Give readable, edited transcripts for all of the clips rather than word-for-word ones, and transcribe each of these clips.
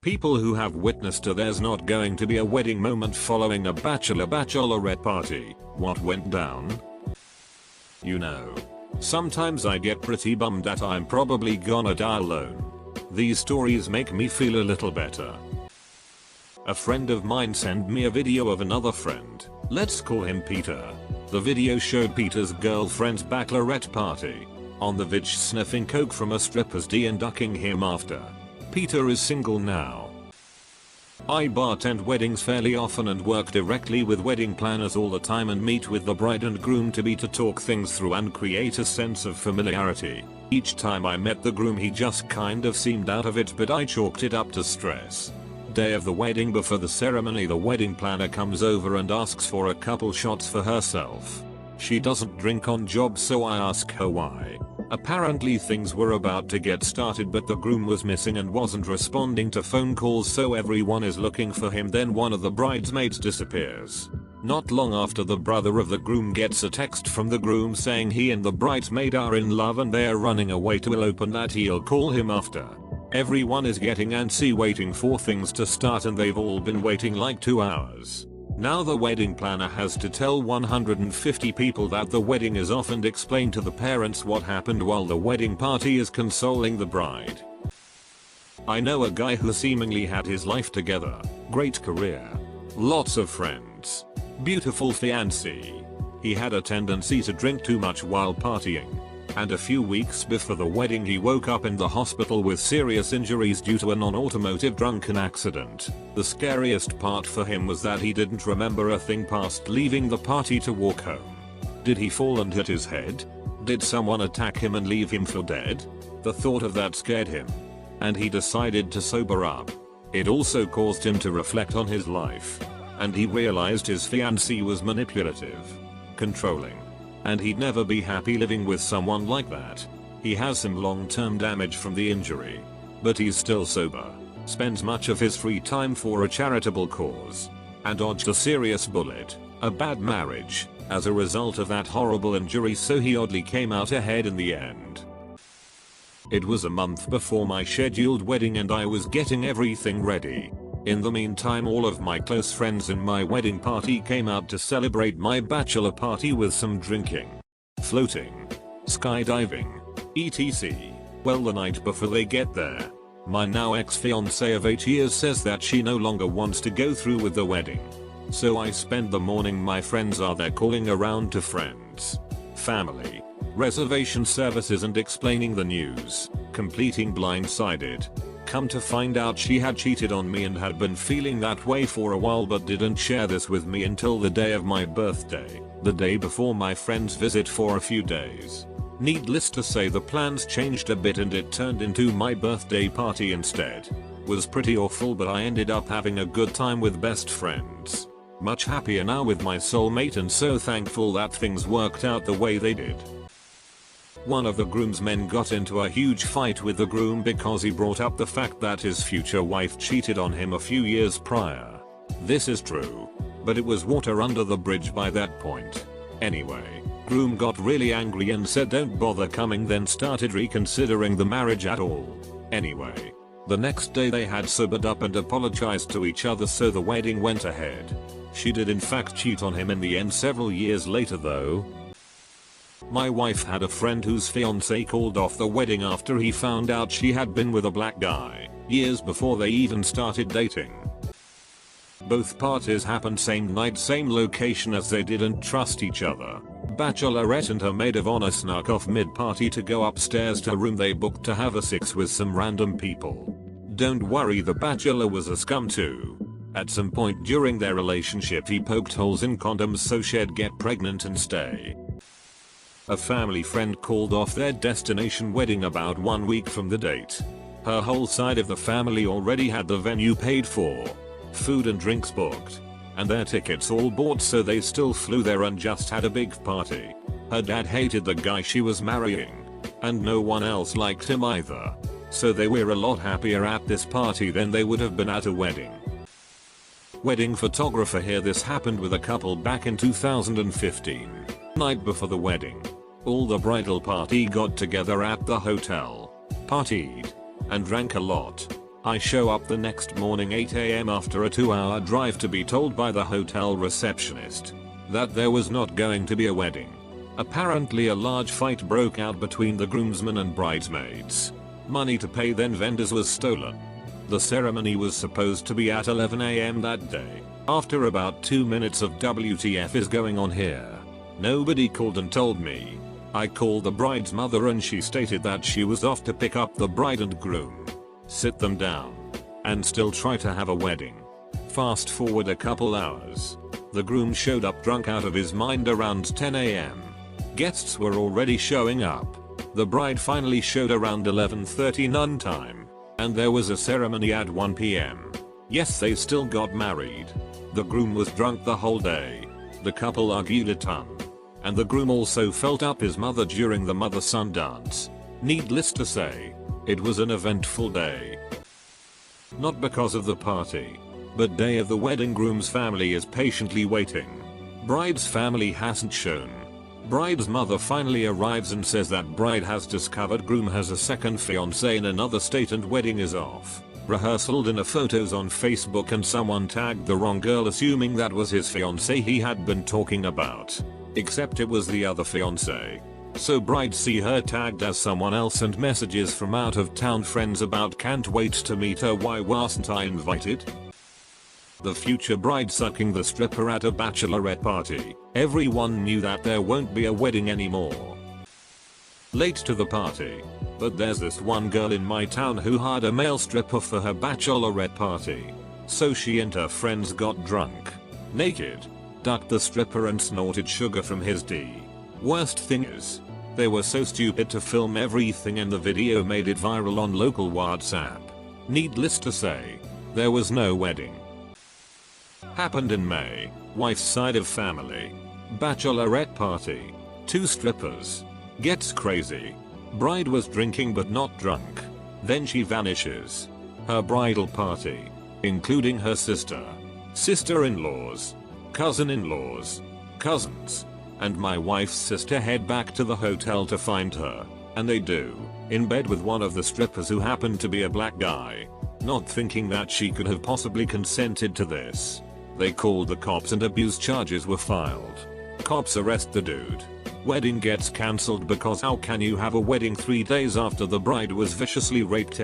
People who have witnessed to there's not going to be a wedding moment following a bachelorette party. What went down? You know. Sometimes I get pretty bummed that I'm probably gonna die alone. These stories make me feel a little better. A friend of mine sent me a video of another friend, let's call him Peter. The video showed Peter's girlfriend's bachelorette party. On the vid sniffing coke from a stripper's D and ducking him after. Peter is single now. I bartend weddings fairly often and work directly with wedding planners all the time and meet with the bride and groom to talk things through and create a sense of familiarity. Each time I met the groom he just kind of seemed out of it, but I chalked it up to stress. Day of the wedding, before the ceremony, the wedding planner comes over and asks for a couple shots for herself. She doesn't drink on job, so I ask her why. Apparently things were about to get started, but the groom was missing and wasn't responding to phone calls, so everyone is looking for him. Then one of the bridesmaids disappears. Not long after, the brother of the groom gets a text from the groom saying he and the bridesmaid are in love and they're running away to elope and that he'll call him after. Everyone is getting antsy waiting for things to start, and they've all been waiting like 2 hours. Now the wedding planner has to tell 150 people that the wedding is off and explain to the parents what happened while the wedding party is consoling the bride. I know a guy who seemingly had his life together, great career, lots of friends, beautiful fiancée. He had a tendency to drink too much while partying. And a few weeks before the wedding he woke up in the hospital with serious injuries due to a non-automotive drunken accident. The scariest part for him was that he didn't remember a thing past leaving the party to walk home. Did he fall and hit his head? Did someone attack him and leave him for dead? The thought of that scared him. And he decided to sober up. It also caused him to reflect on his life. And he realized his fiancée was manipulative, controlling. And he'd never be happy living with someone like that. He has some long-term damage from the injury. But he's still sober, spends much of his free time for a charitable cause, and dodged a serious bullet, a bad marriage, as a result of that horrible injury, so he oddly came out ahead in the end. It was a month before my scheduled wedding and I was getting everything ready. In the meantime, all of my close friends in my wedding party came out to celebrate my bachelor party with some drinking, floating, skydiving, etc. Well, the night before they get there, my now ex-fiancée of 8 years says that she no longer wants to go through with the wedding. So I spend the morning my friends are there calling around to friends, family, reservation services and explaining the news, completing blindsided. Come to find out she had cheated on me and had been feeling that way for a while, but didn't share this with me until the day of my birthday, the day before my friend's visit for a few days. Needless to say, the plans changed a bit and it turned into my birthday party instead. Was pretty awful, but I ended up having a good time with best friends. Much happier now with my soulmate and so thankful that things worked out the way they did. One of the groomsmen got into a huge fight with the groom because he brought up the fact that his future wife cheated on him a few years prior. This is true, but it was water under the bridge by that point. Anyway, groom got really angry and said don't bother coming, then started reconsidering the marriage at all. Anyway, the next day they had sobered up and apologized to each other, so the wedding went ahead. She did in fact cheat on him in the end several years later though. My wife had a friend whose fiancé called off the wedding after he found out she had been with a black guy, years before they even started dating. Both parties happened same night, same location, as they didn't trust each other. Bachelorette and her maid of honor snuck off mid-party to go upstairs to a room they booked to have a six with some random people. Don't worry, the bachelor was a scum too. At some point during their relationship he poked holes in condoms so she'd get pregnant and stay. A family friend called off their destination wedding about 1 week from the date. Her whole side of the family already had the venue paid for, food and drinks booked, and their tickets all bought, so they still flew there and just had a big party. Her dad hated the guy she was marrying, and no one else liked him either. So they were a lot happier at this party than they would have been at a wedding. Wedding photographer here. This happened with a couple back in 2015. Night before the wedding, all the bridal party got together at the hotel, partied, and drank a lot. I show up the next morning 8 AM after a 2-hour drive to be told by the hotel receptionist that there was not going to be a wedding. Apparently a large fight broke out between the groomsmen and bridesmaids. Money to pay then vendors was stolen. The ceremony was supposed to be at 11 AM that day. After about 2 minutes of WTF is going on here? Nobody called and told me. I called the bride's mother and she stated that she was off to pick up the bride and groom, sit them down, and still try to have a wedding. Fast forward a couple hours. The groom showed up drunk out of his mind around 10 AM. Guests were already showing up. The bride finally showed around 11:30 noon time. And there was a ceremony at 1 PM. Yes, they still got married. The groom was drunk the whole day. The couple argued a ton. And the groom also felt up his mother during the mother-son dance. Needless to say, it was an eventful day. Not because of the party, but day of the wedding. Groom's family is patiently waiting. Bride's family hasn't shown. Bride's mother finally arrives and says that bride has discovered groom has a second fiance in another state and wedding is off. Rehearsal dinner photos on Facebook and someone tagged the wrong girl assuming that was his fiance he had been talking about. Except it was the other fiance. So bride see her tagged as someone else and messages from out of town friends about can't wait to meet her, why wasn't I invited? The future bride sucking the stripper at a bachelorette party. Everyone knew that there won't be a wedding anymore. Late to the party. But there's this one girl in my town who hired a male stripper for her bachelorette party. So she and her friends got drunk, naked, ducked the stripper and snorted sugar from his D. Worst thing is, they were so stupid to film everything and the video made it viral on local WhatsApp. Needless to say, there was no wedding. Happened in May. Wife's side of family. Bachelorette party. 2 strippers. Gets crazy. Bride was drinking but not drunk. Then she vanishes. Her bridal party, including her sister, sister-in-laws, cousin-in-laws, cousins, and my wife's sister head back to the hotel to find her. And they do. In bed with one of the strippers who happened to be a black guy. Not thinking that she could have possibly consented to this. They called the cops and abuse charges were filed. Cops arrest the dude. Wedding gets cancelled because how can you have a wedding 3 days after the bride was viciously raped?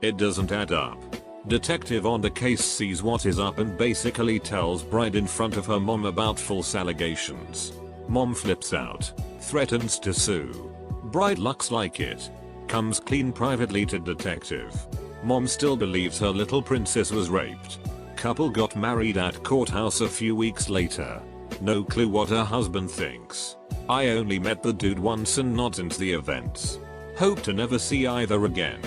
It doesn't add up. Detective on the case sees what is up and basically tells bride in front of her mom about false allegations. Mom flips out, threatens to sue. Bride looks like it. Comes clean privately to detective. Mom still believes her little princess was raped. Couple got married at courthouse a few weeks later. No clue what her husband thinks. I only met the dude once and not since the events. Hope to never see either again.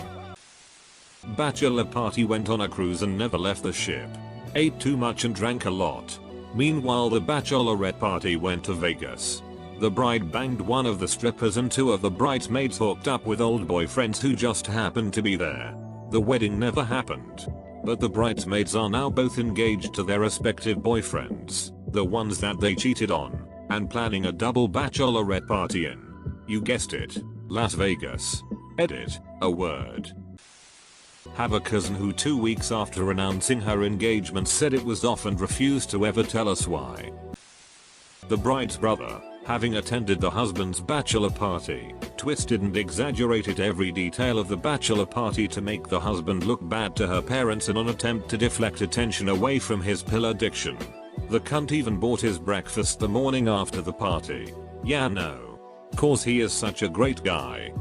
Bachelor party went on a cruise and never left the ship. Ate too much and drank a lot. Meanwhile the bachelorette party went to Vegas. The bride banged one of the strippers and 2 of the bridesmaids hooked up with old boyfriends who just happened to be there. The wedding never happened. But the bridesmaids are now both engaged to their respective boyfriends, the ones that they cheated on, and planning a double bachelorette party in, you guessed it, Las Vegas. Edit, a word. Have a cousin who 2 weeks after announcing her engagement said it was off and refused to ever tell us why. The bride's brother, having attended the husband's bachelor party, twisted and exaggerated every detail of the bachelor party to make the husband look bad to her parents in an attempt to deflect attention away from his pill addiction. The cunt even bought his breakfast the morning after the party. Yeah, no. Cause he is such a great guy.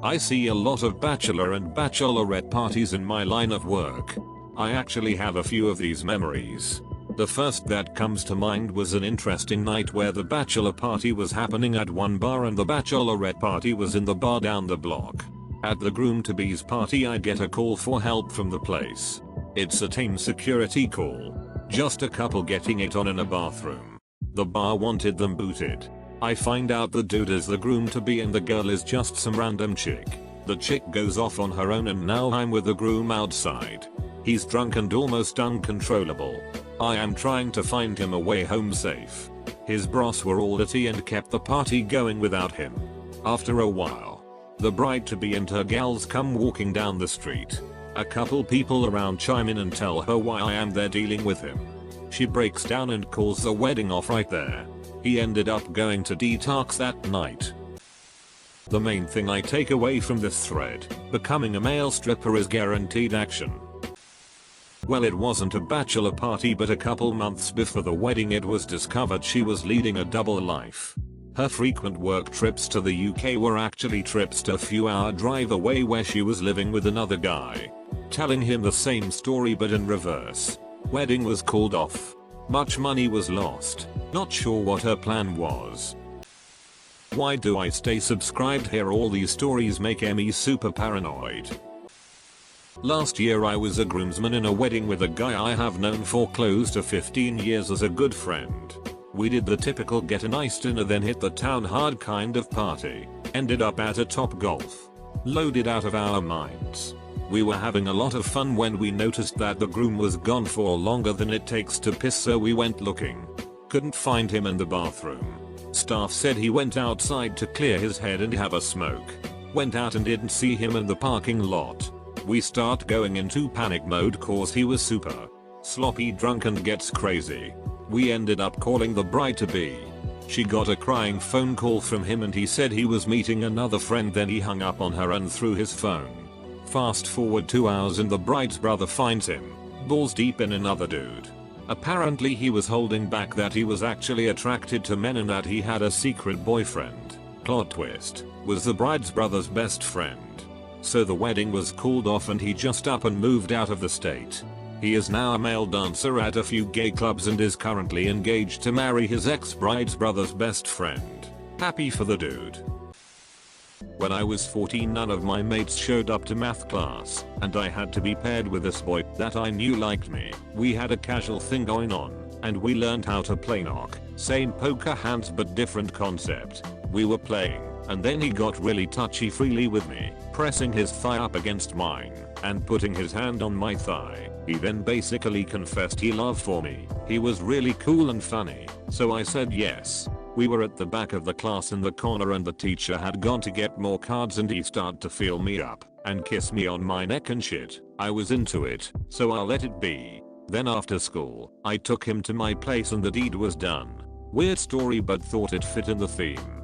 I see a lot of bachelor and bachelorette parties in my line of work. I actually have a few of these memories. The first that comes to mind was an interesting night where the bachelor party was happening at one bar and the bachelorette party was in the bar down the block. At the groom-to-be's party I get a call for help from the place. It's a team security call. Just a couple getting it on in a bathroom. The bar wanted them booted. I find out the dude is the groom-to-be and the girl is just some random chick. The chick goes off on her own and now I'm with the groom outside. He's drunk and almost uncontrollable. I am trying to find him a way home safe. His bros were all dirty and kept the party going without him. After a while, the bride-to-be and her gals come walking down the street. A couple people around chime in and tell her why I am there dealing with him. She breaks down and calls the wedding off right there. He ended up going to detox that night. The main thing I take away from this thread, becoming a male stripper is guaranteed action. Well, it wasn't a bachelor party, but a couple months before the wedding it was discovered she was leading a double life. Her frequent work trips to the UK were actually trips to a few hour drive away where she was living with another guy. Telling him the same story but in reverse. Wedding was called off. Much money was lost. Not sure what her plan was. Why do I stay subscribed here? All these stories make me super paranoid. Last year I was a groomsman in a wedding with a guy I have known for close to 15 years as a good friend. We did the typical get a nice dinner then hit the town hard kind of party. Ended up at a Top Golf. Loaded out of our minds. We were having a lot of fun when we noticed that the groom was gone for longer than it takes to piss, so we went looking. Couldn't find him in the bathroom. Staff said he went outside to clear his head and have a smoke. Went out and didn't see him in the parking lot. We start going into panic mode cause he was super sloppy drunk and gets crazy. We ended up calling the bride-to-be. She got a crying phone call from him and he said he was meeting another friend, then he hung up on her and threw his phone. Fast forward 2 hours and the bride's brother finds him, balls deep in another dude. Apparently he was holding back that he was actually attracted to men and that he had a secret boyfriend. Plot twist, was the bride's brother's best friend. So the wedding was called off and he just up and moved out of the state. He is now a male dancer at a few gay clubs and is currently engaged to marry his ex-bride's brother's best friend. Happy for the dude. When I was 14 none of my mates showed up to math class, and I had to be paired with this boy that I knew liked me. We had a casual thing going on, and we learned how to play knock. Same poker hands but different concept. We were playing, and then he got really touchy-feely with me, pressing his thigh up against mine, and putting his hand on my thigh. He then basically confessed he loved for me. He was really cool and funny, so I said yes. We were at the back of the class in the corner and the teacher had gone to get more cards and he started to feel me up and kiss me on my neck and shit. I was into it, so I let it be. Then after school, I took him to my place and the deed was done. Weird story but thought it fit in the theme.